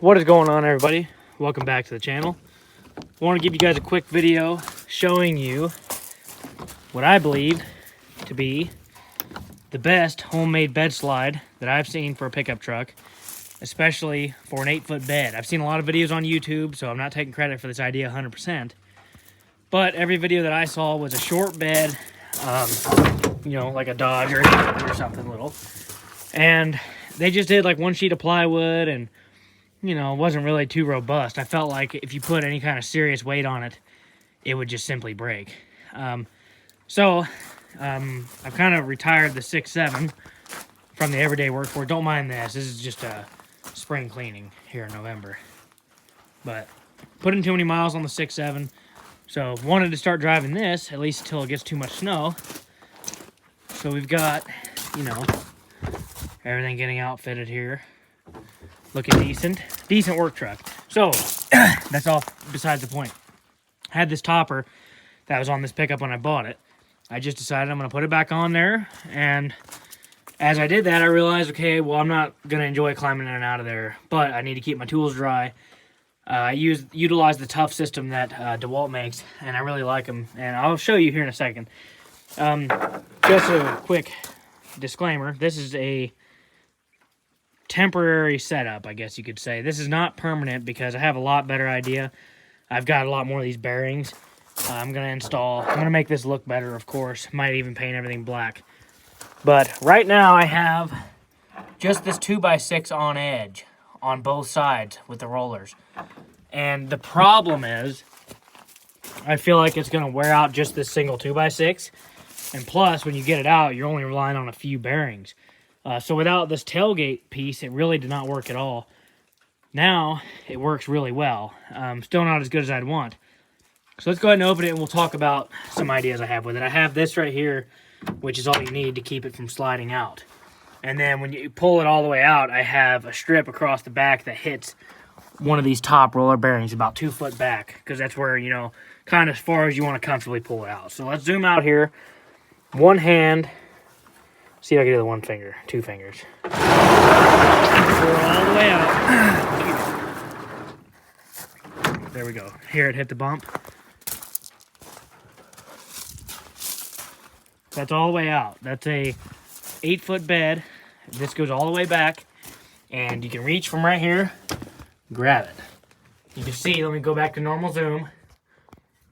What is going on, everybody? Welcome back to the channel. I want to give you guys a quick video showing you what I believe to be the best homemade bed slide that I've seen for a pickup truck, especially for an 8-foot bed. I've seen a lot of videos on YouTube, so I'm not taking credit for this idea 100%. But every video that I saw was a short bed, you know, like a Dodge or something little. And they just did like one sheet of plywood and, you know, it wasn't really too robust. I felt like if you put any kind of serious weight on it, it would just simply break. I've kind of retired the 6.7 from the everyday work for it. Don't mind this. This is just a spring cleaning here in November. But putting too many miles on the 6.7. So wanted to start driving this, at least until it gets too much snow. So we've got, you know, everything getting outfitted here. Looking decent. Decent work truck. So, that's all besides the point. I had this topper that was on this pickup when I bought it. I just decided I'm going to put it back on there. And as I did that, I realized, okay, well, I'm not going to enjoy climbing in and out of there. But I need to keep my tools dry. I utilize the Tough system that DeWalt makes. And I really like them. And I'll show you here in a second. Just a quick disclaimer. This is a temporary setup, I guess you could say. This is not permanent because I have a lot better idea. I've got a lot more of these bearings. I'm going to make this look better, of course. Might even paint everything black. But right now I have just this 2x6 on edge on both sides with the rollers. And the problem is I feel like it's going to wear out just this single 2x6. And plus, when you get it out, you're only relying on a few bearings. So without this tailgate piece, it really did not work at all. Now, it works really well. Still not as good as I'd want. So let's go ahead and open it and we'll talk about some ideas I have with it. I have this right here, which is all you need to keep it from sliding out. And then when you pull it all the way out, I have a strip across the back that hits one of these top roller bearings about 2 foot back. Because that's where, you know, kind of as far as you want to comfortably pull it out. So let's zoom out here. One hand. See if I can do the one finger, 2 fingers. Pull it all the way out. There we go. Here it hit the bump. That's all the way out. That's a 8-foot bed. This goes all the way back. And you can reach from right here, grab it. You can see, let me go back to normal zoom.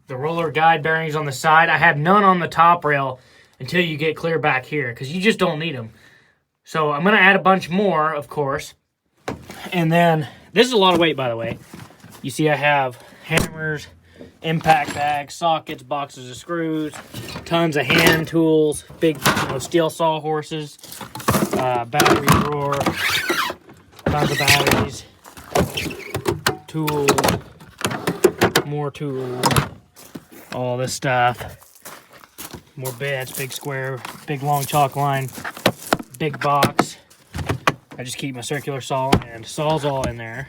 The roller guide bearings on the side. I have none on the top rail until you get clear back here, because you just don't need them. So I'm going to add a bunch more, of course. And then, this is a lot of weight, by the way. You see I have hammers, impact bags, sockets, boxes of screws, tons of hand tools, big steel sawhorses, battery drawer, tons of batteries, tools, more tools, all this stuff. More beds, big square, big long chalk line, big box. I just keep my circular saw and saw's all in there.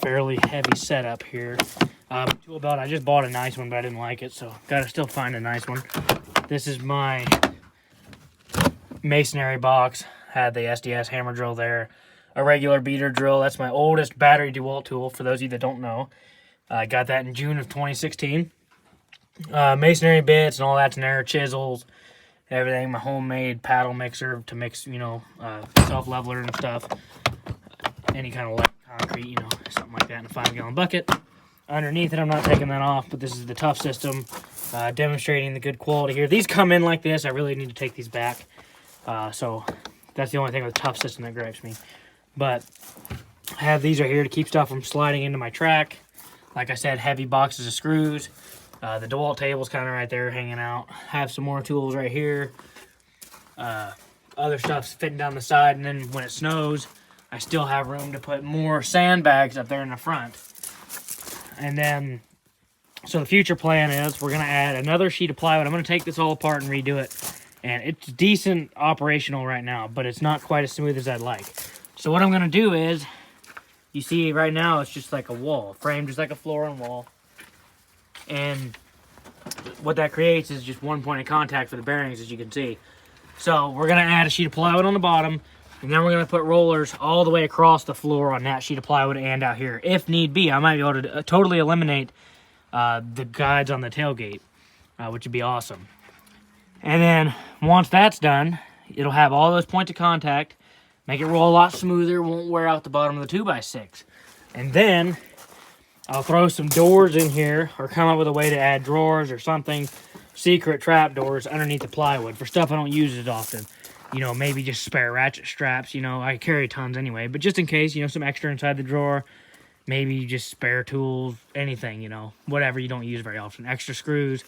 Fairly heavy setup here. Tool belt, I just bought a nice one, but I didn't like it, so gotta still find a nice one. This is my masonry box. Had the SDS hammer drill there. A regular beater drill. That's my oldest battery DeWalt tool, for those of you that don't know. I got that in June of 2016. Masonry bits and all that's in there, chisels, everything, my homemade paddle mixer to mix, self-leveler and stuff, any kind of light concrete, something like that in a 5-gallon bucket. Underneath it, I'm not taking that off, but this is the Tough system, demonstrating the good quality here. These come in like this. I really need to take these back, so that's the only thing with the Tough system that gripes me. But I have these right here to keep stuff from sliding into my track. Like I said, heavy boxes of screws. The DeWalt table's kind of right there hanging out. Have some more tools right here. Other stuff's fitting down the side, and then when it snows, I still have room to put more sandbags up there in the front. And then, so the future plan is we're going to add another sheet of plywood. I'm going to take this all apart and redo it. And it's decent operational right now, but it's not quite as smooth as I'd like. So what I'm going to do is, you see right now it's just like a wall, framed just like a floor and wall. And what that creates is just one point of contact for the bearings, as you can see. So we're going to add a sheet of plywood on the bottom. And then we're going to put rollers all the way across the floor on that sheet of plywood and out here. If need be, I might be able to totally eliminate the guides on the tailgate, which would be awesome. And then once that's done, it'll have all those points of contact, make it roll a lot smoother, won't wear out the bottom of the 2x6. And then I'll throw some doors in here or come up with a way to add drawers or something, secret trap doors underneath the plywood for stuff I don't use as often. You know, maybe just spare ratchet straps. You know, I carry tons anyway, but just in case, you know, some extra inside the drawer. Maybe just spare tools, anything, you know, whatever you don't use very often. Extra screws.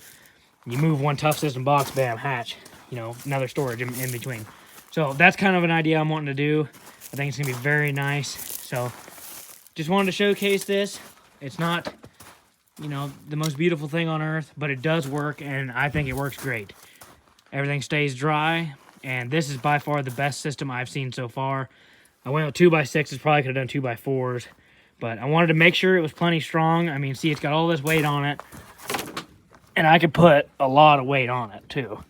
You move one Tough System box, bam, hatch. You know, another storage in between. So that's kind of an idea I'm wanting to do. I think it's going to be very nice. So just wanted to showcase this. It's not, you know, the most beautiful thing on earth, but it does work, and I think it works great. Everything stays dry. And this is by far the best system I've seen so far. I went with 2x6s, probably could have done 2x4s. But I wanted to make sure it was plenty strong. I mean, see, it's got all this weight on it. And I could put a lot of weight on it, too.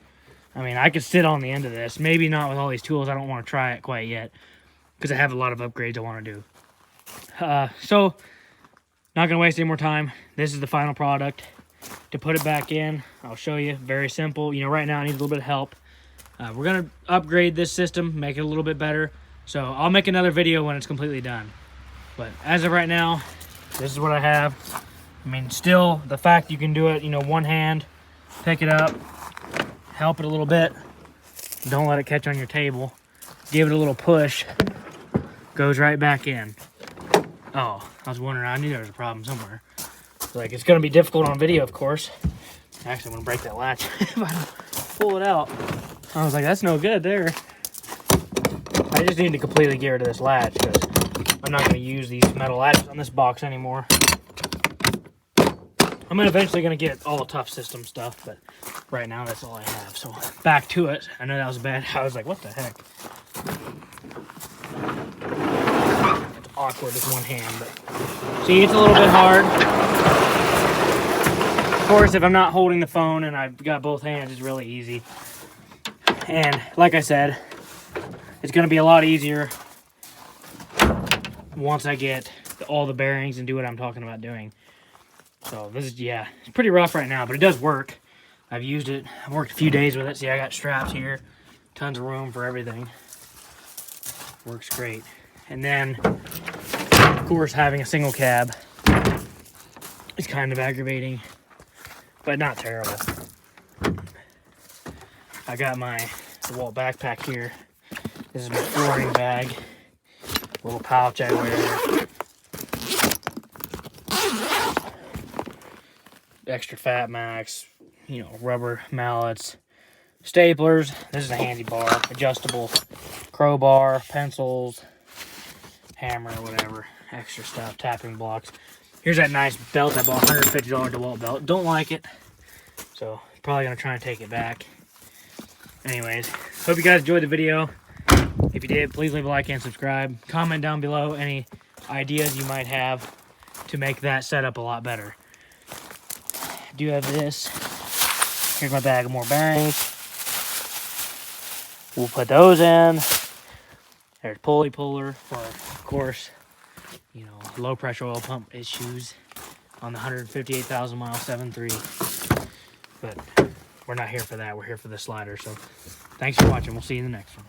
I mean, I could sit on the end of this. Maybe not with all these tools. I don't want to try it quite yet. Because I have a lot of upgrades I want to do. So, not going to waste any more time. This is the final product. To put it back in, I'll show you. Very simple. You know, right now I need a little bit of help. We're going to upgrade this system, make it a little bit better. So I'll make another video when it's completely done. But as of right now, this is what I have. I mean, still, the fact you can do it, you know, one hand, pick it up, help it a little bit. Don't let it catch on your table. Give it a little push. Goes right back in. Oh, I was wondering, I knew there was a problem somewhere. Like, it's going to be difficult on video, of course. Actually, I'm going to break that latch if I don't pull it out. I was like, that's no good there. I just need to completely get rid of this latch because I'm not going to use these metal latches on this box anymore. I'm eventually going to get all the Tough System stuff, but right now that's all I have. So back to it. I know that was bad. I was like, what the heck? It's awkward with one hand, but see, it's a little bit hard. Of course, if I'm not holding the phone and I've got both hands, it's really easy. And like I said, it's going to be a lot easier once I get all the bearings and do what I'm talking about doing. So this is, yeah, it's pretty rough right now, but it does work. I've used it. I've worked a few days with it. See, I got straps here. Tons of room for everything. Works great. And then, of course, having a single cab is kind of aggravating, but not terrible. I got my DeWalt backpack here. This is my flooring bag. Little pouch I wear. Extra Fat Max, you know, rubber mallets, staplers. This is a handy bar, adjustable crowbar, pencils, hammer, whatever, extra stuff, tapping blocks. Here's that nice belt I bought, $150 DeWalt belt. Don't like it, so probably gonna try and take it back. Anyways, hope you guys enjoyed the video. If you did, please leave a like and subscribe. Comment down below any ideas you might have to make that setup a lot better. I do have this. Here's my bag of more bearings. We'll put those in. There's pulley puller for, of course, you know, low pressure oil pump issues on the 158,000 mile 7.3. But we're not here for that. We're here for the slider. So thanks for watching. We'll see you in the next one.